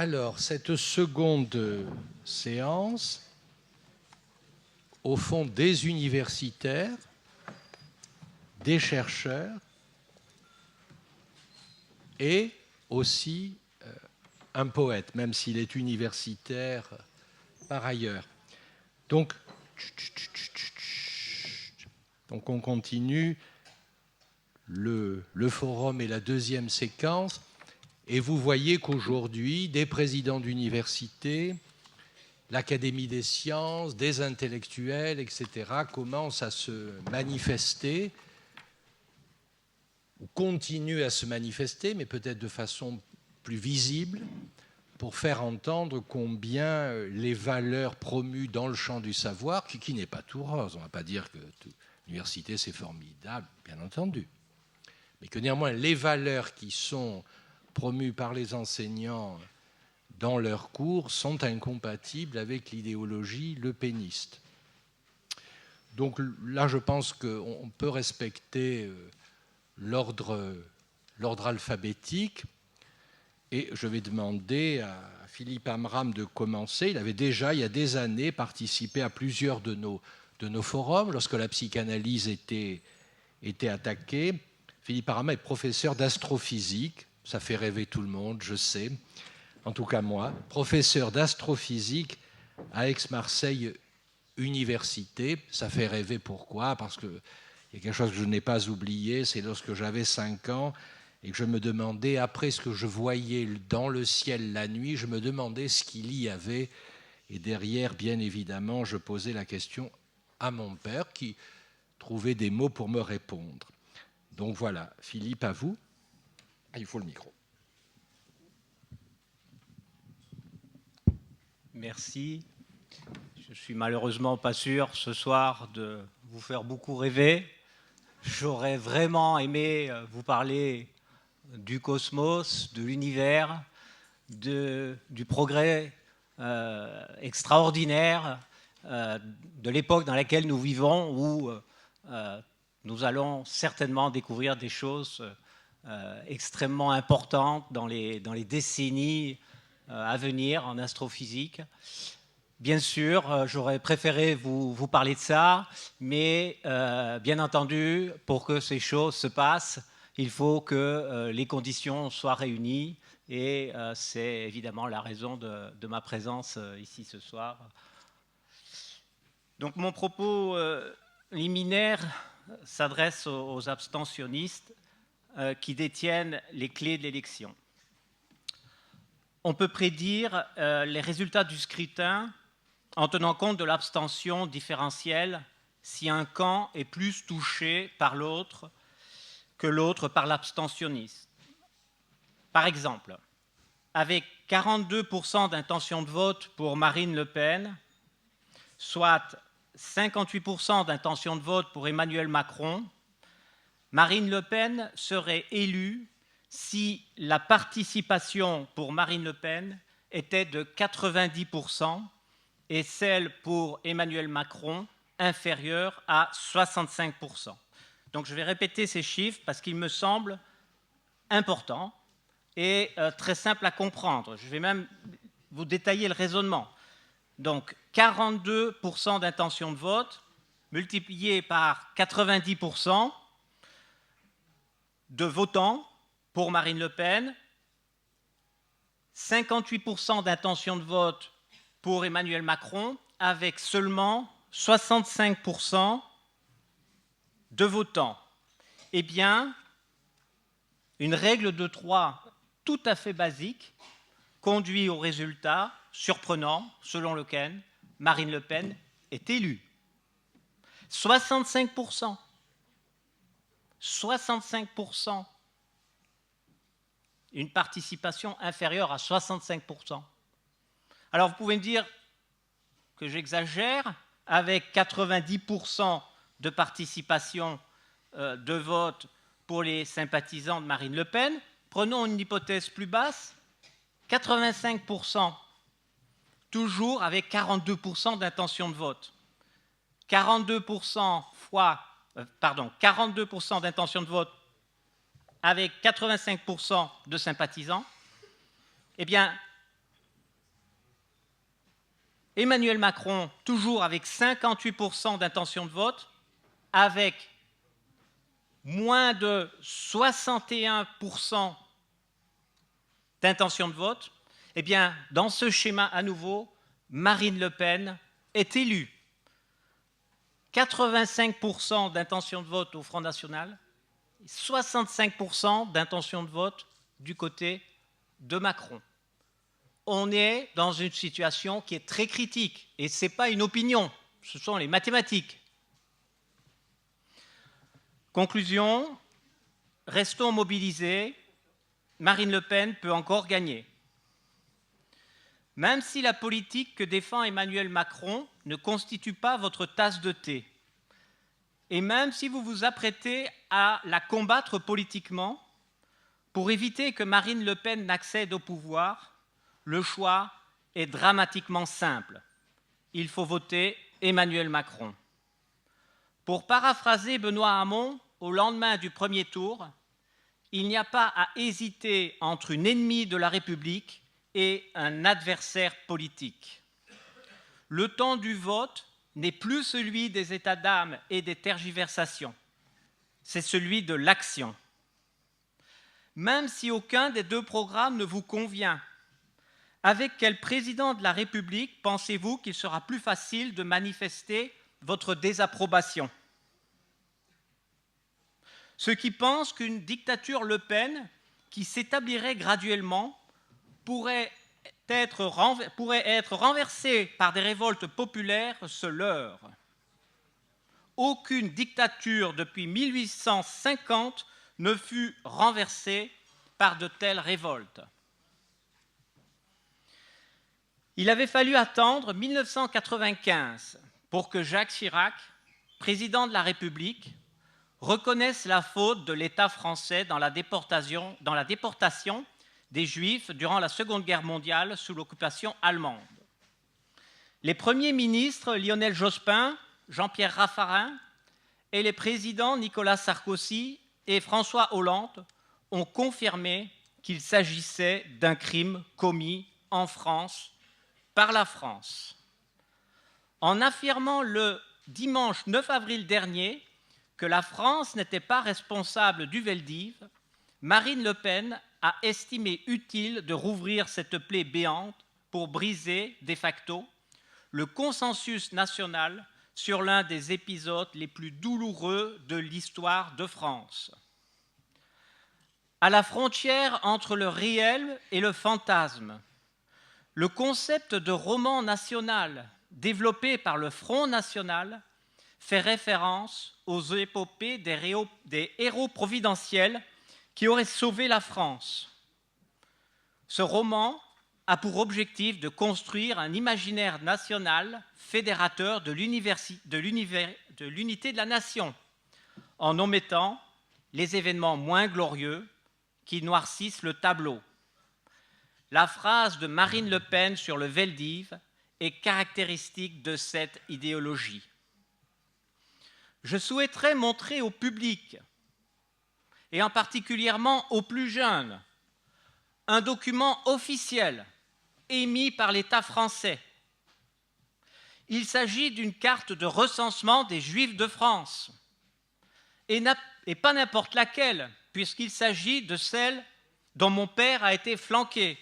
Alors, cette seconde séance, au fond, des universitaires, des chercheurs et aussi un poète, même s'il est universitaire par ailleurs. Donc on continue le forum et la deuxième séquence. Et vous voyez qu'aujourd'hui, des présidents d'université, l'Académie des sciences, des intellectuels, etc., commencent à se manifester, ou continuent à se manifester, mais peut-être de façon plus visible, pour faire entendre combien les valeurs promues dans le champ du savoir, qui n'est pas tout rose, on ne va pas dire que l'université c'est formidable, bien entendu, mais que néanmoins les valeurs qui sont promues par les enseignants dans leurs cours sont incompatibles avec l'idéologie lepéniste. Donc là, je pense qu'on peut respecter l'ordre alphabétique, et je vais demander à Philippe Amram de commencer. Il avait déjà, il y a des années, participé à plusieurs de nos forums lorsque la psychanalyse était attaquée. Philippe Amram est professeur d'astrophysique. Ça fait rêver tout le monde, je sais. En tout cas moi, professeur d'astrophysique à Aix-Marseille Université. Ça fait rêver, pourquoi ? Parce qu'il y a quelque chose que je n'ai pas oublié, c'est lorsque j'avais 5 ans et que je me demandais, après ce que je voyais dans le ciel la nuit, je me demandais ce qu'il y avait. Et derrière, bien évidemment, je posais la question à mon père qui trouvait des mots pour me répondre. Donc voilà, Philippe, à vous. Ah, il faut le micro. Merci. Je suis malheureusement pas sûr ce soir de vous faire beaucoup rêver. J'aurais vraiment aimé vous parler du cosmos, de l'univers, du progrès extraordinaire de l'époque dans laquelle nous vivons, où nous allons certainement découvrir des choses extrêmement importantes dans les décennies à venir en astrophysique. Bien sûr, j'aurais préféré vous parler de ça, mais bien entendu, pour que ces choses se passent, il faut que les conditions soient réunies, et c'est évidemment la raison de ma présence ici ce soir. Donc mon propos liminaire s'adresse aux abstentionnistes qui détiennent les clés de l'élection. On peut prédire les résultats du scrutin en tenant compte de l'abstention différentielle si un camp est plus touché par l'autre que l'autre par l'abstentionniste. Par exemple, avec 42% d'intention de vote pour Marine Le Pen, soit 58% d'intention de vote pour Emmanuel Macron, Marine Le Pen serait élue si la participation pour Marine Le Pen était de 90%, et celle pour Emmanuel Macron inférieure à 65%. Donc je vais répéter ces chiffres parce qu'ils me semblent importants et très simples à comprendre. Je vais même vous détailler le raisonnement. Donc 42% d'intention de vote multiplié par 90% de votants pour Marine Le Pen, 58% d'intention de vote pour Emmanuel Macron, avec seulement 65% de votants. Eh bien, une règle de 3 tout à fait basique conduit au résultat surprenant selon lequel Marine Le Pen est élue. 65%. 65%. Une participation inférieure à 65%. Alors vous pouvez me dire que j'exagère, avec 90% de participation de vote pour les sympathisants de Marine Le Pen. Prenons une hypothèse plus basse, 85%, toujours avec 42% d'intention de vote. 42% d'intention de vote avec 85% de sympathisants. Eh bien, Emmanuel Macron, toujours avec 58% d'intention de vote, avec moins de 61% d'intention de vote, eh bien, dans ce schéma à nouveau, Marine Le Pen est élue. 85% d'intention de vote au Front National, 65% d'intention de vote du côté de Macron. On est dans une situation qui est très critique, et ce n'est pas une opinion, ce sont les mathématiques. Conclusion, restons mobilisés, Marine Le Pen peut encore gagner. Même si la politique que défend Emmanuel Macron ne constitue pas votre tasse de thé, et même si vous vous apprêtez à la combattre politiquement, pour éviter que Marine Le Pen n'accède au pouvoir, le choix est dramatiquement simple. Il faut voter Emmanuel Macron. Pour paraphraser Benoît Hamon, au lendemain du premier tour, il n'y a pas à hésiter entre une ennemie de la République et un adversaire politique. Le temps du vote n'est plus celui des états d'âme et des tergiversations, c'est celui de l'action. Même si aucun des deux programmes ne vous convient, avec quel président de la République pensez-vous qu'il sera plus facile de manifester votre désapprobation? Ceux qui pensent qu'une dictature Le Pen, qui s'établirait graduellement, pourrait être renversée par des révoltes populaires se leurrent. Aucune dictature depuis 1850 ne fut renversée par de telles révoltes. Il avait fallu attendre 1995 pour que Jacques Chirac, président de la République, reconnaisse la faute de l'État français dans la déportation des Juifs durant la Seconde Guerre mondiale sous l'occupation allemande. Les premiers ministres Lionel Jospin, Jean-Pierre Raffarin et les présidents Nicolas Sarkozy et François Hollande ont confirmé qu'il s'agissait d'un crime commis en France par la France. En affirmant le dimanche 9 avril dernier que la France n'était pas responsable du Veldiv, Marine Le Pen a estimé utile de rouvrir cette plaie béante pour briser, de facto, le consensus national sur l'un des épisodes les plus douloureux de l'histoire de France. À la frontière entre le réel et le fantasme, le concept de roman national développé par le Front National fait référence aux épopées des héros providentiels qui auraient sauvé la France. Ce roman a pour objectif de construire un imaginaire national fédérateur de l'unité de la nation, en omettant les événements moins glorieux qui noircissent le tableau. La phrase de Marine Le Pen sur le Veldiv est caractéristique de cette idéologie. Je souhaiterais montrer au public, et en particulièrement aux plus jeunes, un document officiel émis par l'État français. Il s'agit d'une carte de recensement des Juifs de France, et pas n'importe laquelle, puisqu'il s'agit de celle dont mon père a été flanqué,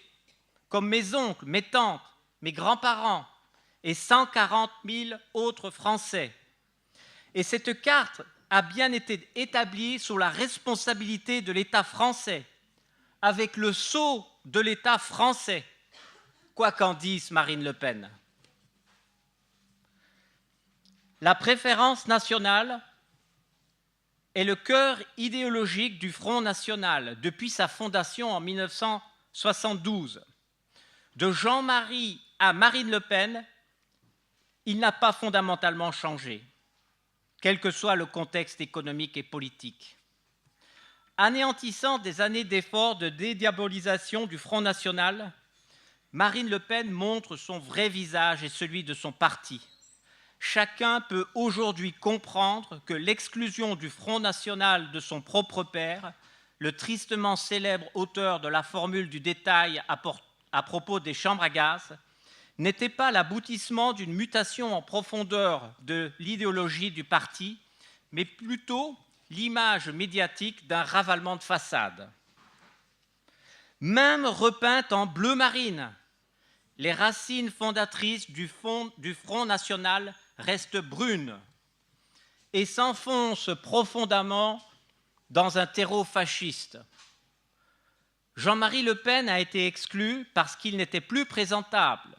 comme mes oncles, mes tantes, mes grands-parents et 140 000 autres Français. Et cette carte a bien été établie sous la responsabilité de l'État français, avec le sceau de l'État français, quoi qu'en dise Marine Le Pen. La préférence nationale est le cœur idéologique du Front National depuis sa fondation en 1972. De Jean-Marie à Marine Le Pen, il n'a pas fondamentalement changé, quel que soit le contexte économique et politique. Anéantissant des années d'efforts de dédiabolisation du Front National, Marine Le Pen montre son vrai visage et celui de son parti. Chacun peut aujourd'hui comprendre que l'exclusion du Front National de son propre père, le tristement célèbre auteur de la formule du détail à propos des chambres à gaz, n'était pas l'aboutissement d'une mutation en profondeur de l'idéologie du parti, mais plutôt l'image médiatique d'un ravalement de façade. Même repeinte en bleu marine, les racines fondatrices du Front National restent brunes et s'enfoncent profondément dans un terreau fasciste. Jean-Marie Le Pen a été exclu parce qu'il n'était plus présentable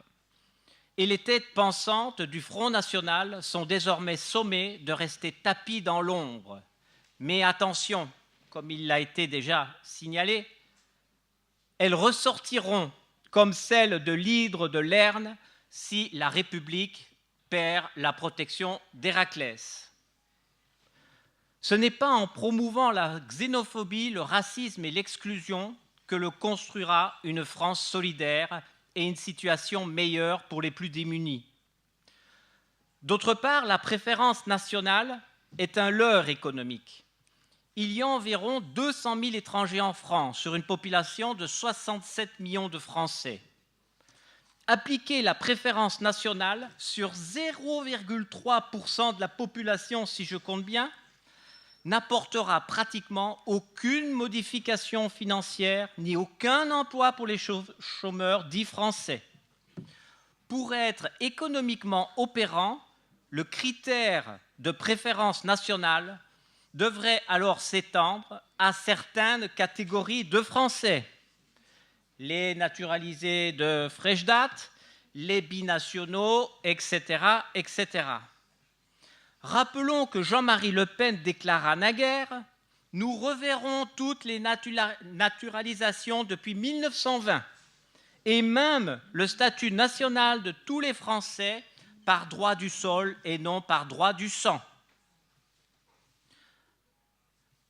et les têtes pensantes du Front National sont désormais sommées de rester tapies dans l'ombre. Mais attention, comme il l'a été déjà signalé, elles ressortiront comme celles de l'hydre de Lerne si la République perd la protection d'Héraclès. Ce n'est pas en promouvant la xénophobie, le racisme et l'exclusion que l'on construira une France solidaire et une situation meilleure pour les plus démunis. D'autre part, la préférence nationale est un leurre économique. Il y a environ 200 000 étrangers en France sur une population de 67 millions de Français. Appliquer la préférence nationale sur 0,3% de la population, si je compte bien, n'apportera pratiquement aucune modification financière ni aucun emploi pour les chômeurs dits français. Pour être économiquement opérant, le critère de préférence nationale devrait alors s'étendre à certaines catégories de Français. Les naturalisés de fraîche date, les binationaux, etc., etc. Rappelons que Jean-Marie Le Pen déclara naguère « Nous reverrons toutes les naturalisations depuis 1920 et même le statut national de tous les Français par droit du sol et non par droit du sang ».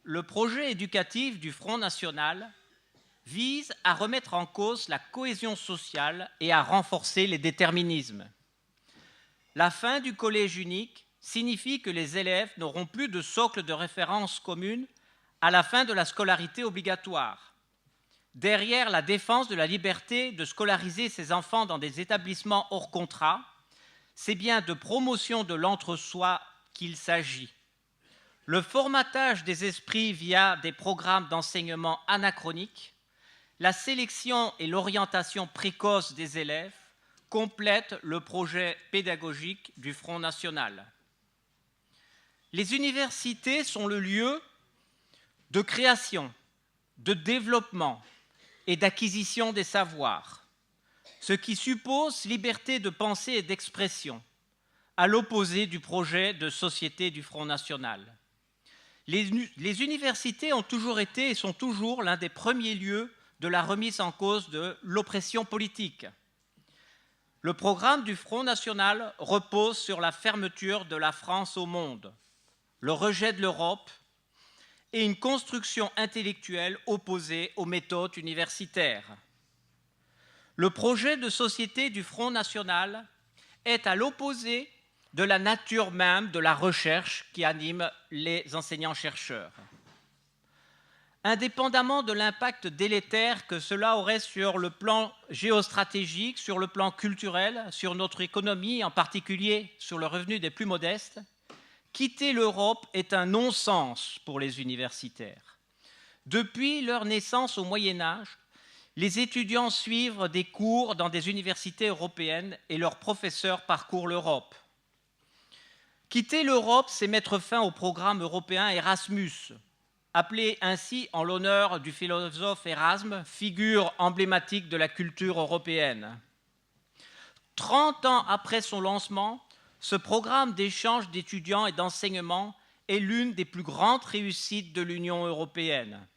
Le projet éducatif du Front National vise à remettre en cause la cohésion sociale et à renforcer les déterminismes. La fin du collège unique signifie que les élèves n'auront plus de socle de référence commune à la fin de la scolarité obligatoire. Derrière la défense de la liberté de scolariser ses enfants dans des établissements hors contrat, c'est bien de promotion de l'entre-soi qu'il s'agit. Le formatage des esprits via des programmes d'enseignement anachroniques, la sélection et l'orientation précoce des élèves complètent le projet pédagogique du Front National. Les universités sont le lieu de création, de développement et d'acquisition des savoirs, ce qui suppose liberté de pensée et d'expression, à l'opposé du projet de société du Front National. Les universités ont toujours été et sont toujours l'un des premiers lieux de la remise en cause de l'oppression politique. Le programme du Front National repose sur la fermeture de la France au monde, le rejet de l'Europe et une construction intellectuelle opposée aux méthodes universitaires. Le projet de société du Front National est à l'opposé de la nature même de la recherche qui anime les enseignants-chercheurs. Indépendamment de l'impact délétère que cela aurait sur le plan géostratégique, sur le plan culturel, sur notre économie, en particulier sur le revenu des plus modestes, quitter l'Europe est un non-sens pour les universitaires. Depuis leur naissance au Moyen-Âge, les étudiants suivent des cours dans des universités européennes et leurs professeurs parcourent l'Europe. Quitter l'Europe, c'est mettre fin au programme européen Erasmus, appelé ainsi en l'honneur du philosophe Erasme, figure emblématique de la culture européenne. 30 ans après son lancement, ce programme d'échange d'étudiants et d'enseignement est l'une des plus grandes réussites de l'Union européenne.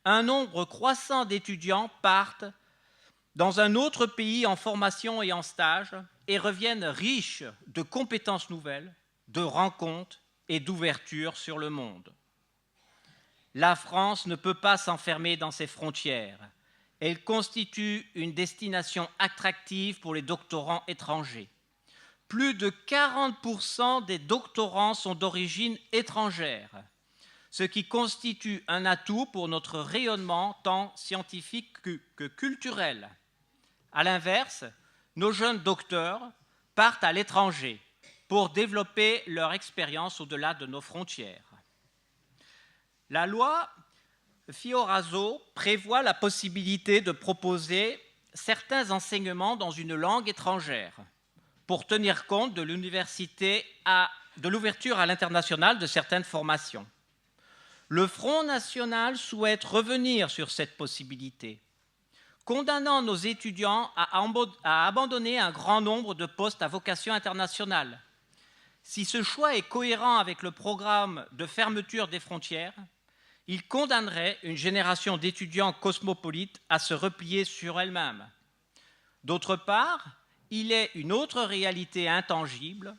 Un nombre croissant d'étudiants partent dans un autre pays en formation et en stage et reviennent riches de compétences nouvelles, de rencontres et d'ouverture sur le monde. La France ne peut pas s'enfermer dans ses frontières. Elle constitue une destination attractive pour les doctorants étrangers. Plus de 40% des doctorants sont d'origine étrangère, ce qui constitue un atout pour notre rayonnement tant scientifique que culturel. À l'inverse, nos jeunes docteurs partent à l'étranger pour développer leur expérience au-delà de nos frontières. La loi Fioraso prévoit la possibilité de proposer certains enseignements dans une langue étrangère pour tenir compte de l'ouverture à l'international de certaines formations. Le Front national souhaite revenir sur cette possibilité, condamnant nos étudiants à abandonner un grand nombre de postes à vocation internationale. Si ce choix est cohérent avec le programme de fermeture des frontières, il condamnerait une génération d'étudiants cosmopolites à se replier sur elle-même. D'autre part, il est une autre réalité intangible.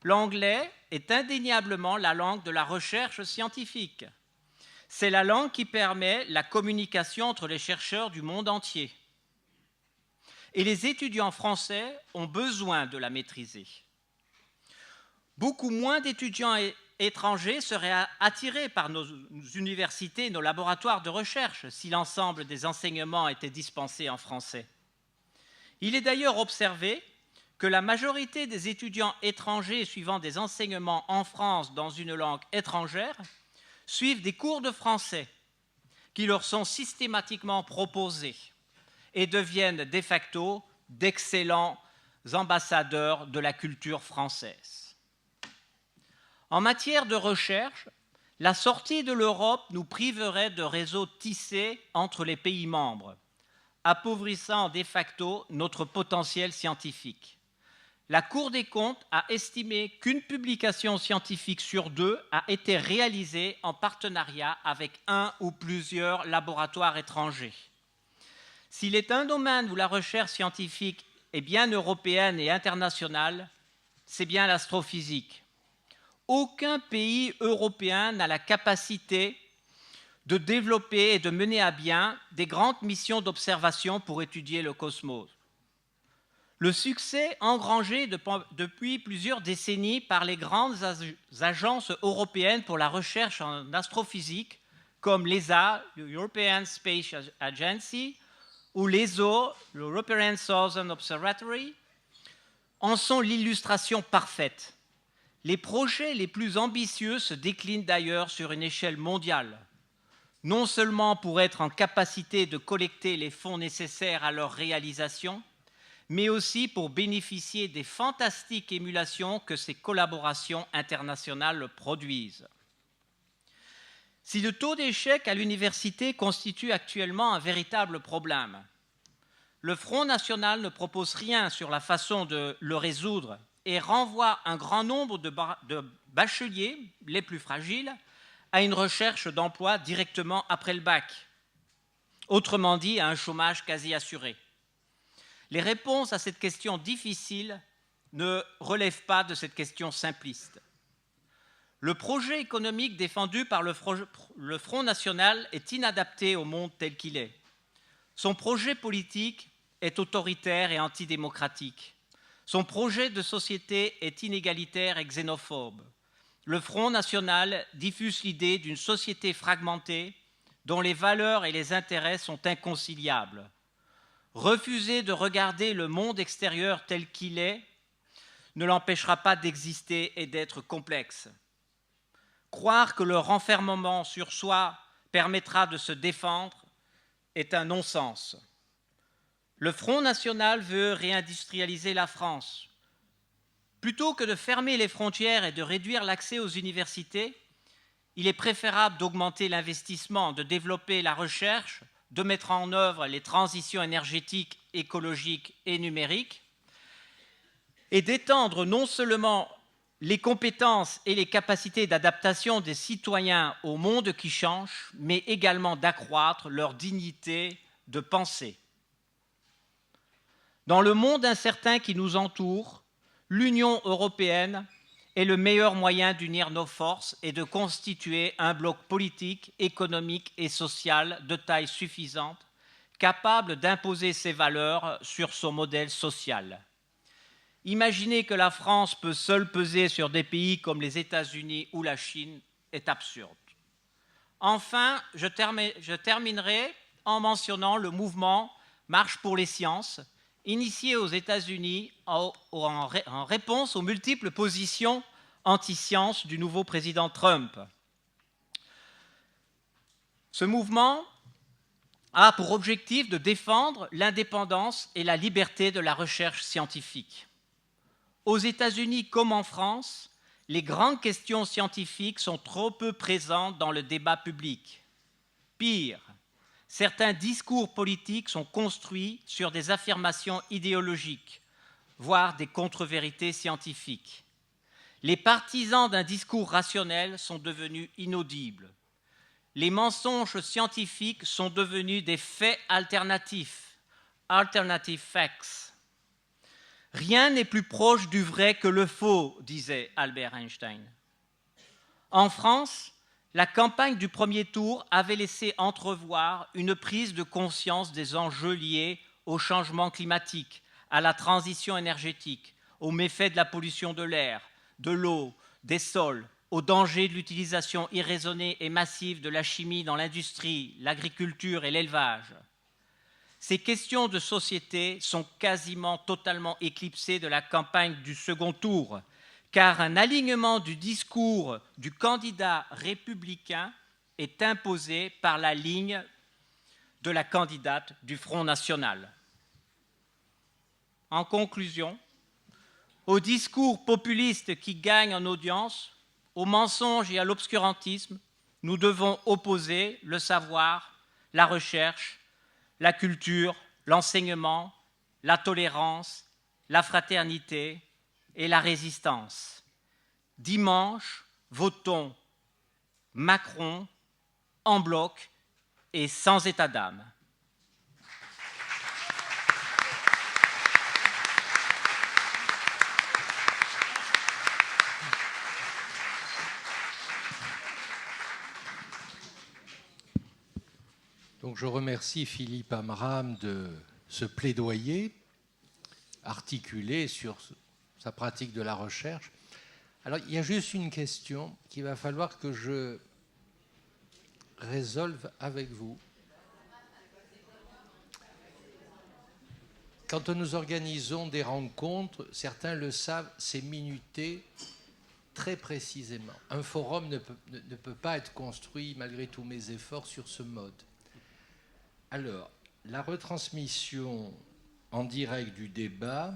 L'anglais est indéniablement la langue de la recherche scientifique. C'est la langue qui permet la communication entre les chercheurs du monde entier. Et les étudiants français ont besoin de la maîtriser. Beaucoup moins d'étudiants étrangers seraient attirés par nos universités et nos laboratoires de recherche si l'ensemble des enseignements étaient dispensés en français. Il est d'ailleurs observé que la majorité des étudiants étrangers suivant des enseignements en France dans une langue étrangère suivent des cours de français qui leur sont systématiquement proposés et deviennent de facto d'excellents ambassadeurs de la culture française. En matière de recherche, la sortie de l'Europe nous priverait de réseaux tissés entre les pays membres, appauvrissant de facto notre potentiel scientifique. La Cour des comptes a estimé qu'une publication scientifique sur 2 a été réalisée en partenariat avec un ou plusieurs laboratoires étrangers. S'il est un domaine où la recherche scientifique est bien européenne et internationale, c'est bien l'astrophysique. Aucun pays européen n'a la capacité de développer et de mener à bien des grandes missions d'observation pour étudier le cosmos. Le succès engrangé depuis plusieurs décennies par les grandes agences européennes pour la recherche en astrophysique, comme l'ESA, l'European Space Agency, ou l'ESO, l'European Southern Observatory, en sont l'illustration parfaite. Les projets les plus ambitieux se déclinent d'ailleurs sur une échelle mondiale, non seulement pour être en capacité de collecter les fonds nécessaires à leur réalisation, mais aussi pour bénéficier des fantastiques émulations que ces collaborations internationales produisent. Si le taux d'échec à l'université constitue actuellement un véritable problème, le Front national ne propose rien sur la façon de le résoudre et renvoie un grand nombre de bacheliers, les plus fragiles, à une recherche d'emploi directement après le bac. Autrement dit, à un chômage quasi assuré. Les réponses à cette question difficile ne relèvent pas de cette question simpliste. Le projet économique défendu par le Front national est inadapté au monde tel qu'il est. Son projet politique est autoritaire et antidémocratique. Son projet de société est inégalitaire et xénophobe. Le Front national diffuse l'idée d'une société fragmentée dont les valeurs et les intérêts sont inconciliables. Refuser de regarder le monde extérieur tel qu'il est ne l'empêchera pas d'exister et d'être complexe. Croire que le renfermement sur soi permettra de se défendre est un non-sens. Le Front national veut réindustrialiser la France. Plutôt que de fermer les frontières et de réduire l'accès aux universités, il est préférable d'augmenter l'investissement, de développer la recherche, de mettre en œuvre les transitions énergétiques, écologiques et numériques, et d'étendre non seulement les compétences et les capacités d'adaptation des citoyens au monde qui change, mais également d'accroître leur dignité de pensée. Dans le monde incertain qui nous entoure, l'Union européenne est le meilleur moyen d'unir nos forces et de constituer un bloc politique, économique et social de taille suffisante, capable d'imposer ses valeurs sur son modèle social. Imaginer que la France peut seule peser sur des pays comme les États-Unis ou la Chine est absurde. Enfin, je terminerai en mentionnant le mouvement Marche pour les sciences initiée aux États-Unis en réponse aux multiples positions anti-science du nouveau président Trump. Ce mouvement a pour objectif de défendre l'indépendance et la liberté de la recherche scientifique. Aux États-Unis comme en France, les grandes questions scientifiques sont trop peu présentes dans le débat public. Pire, certains discours politiques sont construits sur des affirmations idéologiques, voire des contre-vérités scientifiques. Les partisans d'un discours rationnel sont devenus inaudibles. Les mensonges scientifiques sont devenus des faits alternatifs, alternative facts. Rien n'est plus proche du vrai que le faux, disait Albert Einstein. En France, la campagne du premier tour avait laissé entrevoir une prise de conscience des enjeux liés au changement climatique, à la transition énergétique, aux méfaits de la pollution de l'air, de l'eau, des sols, aux dangers de l'utilisation irraisonnée et massive de la chimie dans l'industrie, l'agriculture et l'élevage. Ces questions de société sont quasiment totalement éclipsées de la campagne du second tour, car un alignement du discours du candidat républicain est imposé par la ligne de la candidate du Front national. En conclusion, au discours populiste qui gagne en audience, aux mensonges et à l'obscurantisme, nous devons opposer le savoir, la recherche, la culture, l'enseignement, la tolérance, la fraternité et la résistance. Dimanche, votons Macron en bloc et sans état d'âme. Donc je remercie Philippe Amram de ce plaidoyer articulé sur sa pratique de la recherche. Alors il y a juste une question qu'il va falloir que je résolve avec vous. Quand nous organisons des rencontres, certains le savent, c'est minuté très précisément. Un forum ne peut pas être construit, malgré tous mes efforts, sur ce mode. Alors, la retransmission en direct du débat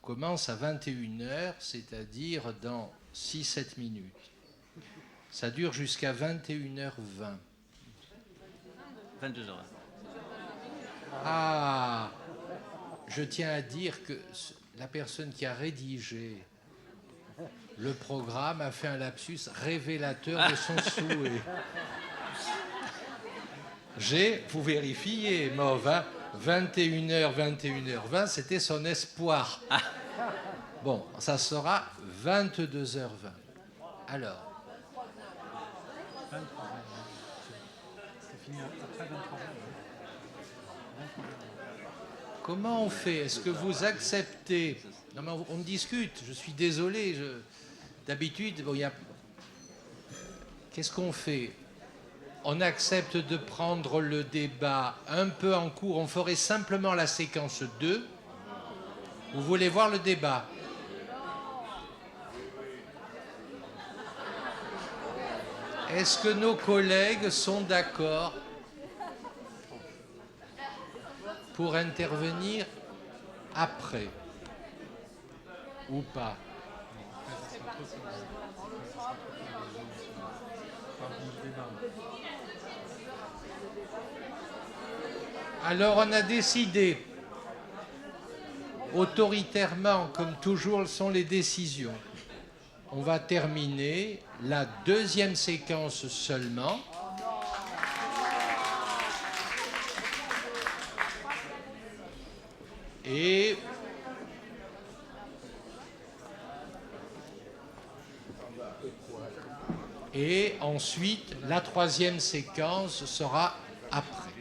commence à 21h, c'est-à-dire dans 6-7 minutes. Ça dure jusqu'à 21h20. 22h20. Ah, je tiens à dire que la personne qui a rédigé le programme a fait un lapsus révélateur de son souhait. Vous vérifiez, Mauve, hein, 21h, 21h20, c'était son espoir. Bon, ça sera 22h20. Alors. Comment on fait? Est-ce que vous acceptez? Non, mais on discute, je suis désolé. D'habitude, bon, qu'est-ce qu'on fait? On accepte de prendre le débat un peu en cours. On ferait simplement la séquence 2. Vous voulez voir le débat? Est-ce que nos collègues sont d'accord pour intervenir après ou pas? Alors on a décidé, autoritairement, comme toujours sont les décisions, on va terminer la deuxième séquence seulement. Et ensuite, la troisième séquence sera après.